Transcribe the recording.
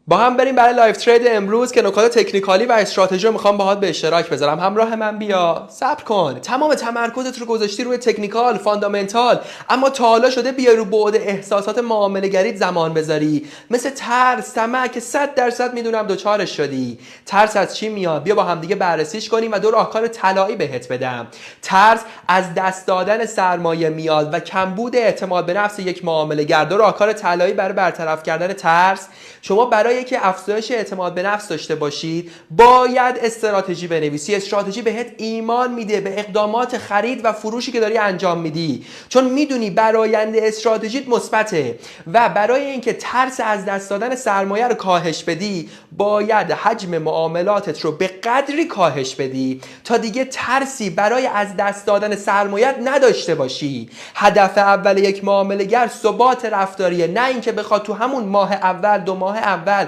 با هم بریم برای لایو ترید امروز که نکات تکنیکالی و استراتژی رو میخوام باهات به اشتراک بذارم. همراه من بیا. صبر کن. تمام تمرکزت رو گذاشتی روی تکنیکال، فاندامنتال، اما تا حالا شده بیا رو بعد احساسات معامله گریت زمان بذاری. مثل ترس، طمع که 100% میدونم دوچارش شدی. ترس از چی میاد؟ بیا با هم دیگه بررسیش کنیم و دو راهکار طلایی بهت بدم. ترس از دست دادن سرمایه میاد و کمبود اعتماد به نفس یک معامله گر. دو راهکار طلایی برای برطرف کردن ترس. شما برای که افزایش اعتماد به نفس داشته باشید باید استراتژی بنویسی. استراتژی بهت ایمان میده به اقدامات خرید و فروشی که داری انجام میدی، چون میدونی برآیند استراتژیت مثبته و برای اینکه ترس از دست دادن سرمایه رو کاهش بدی باید حجم معاملاتت رو به قدری کاهش بدی تا دیگه ترسی برای از دست دادن سرمایه نداشته باشی. هدف اول یک معامله گر ثبات رفتاریه، نه اینکه بخواد تو همون ماه اول، 2 ماه اول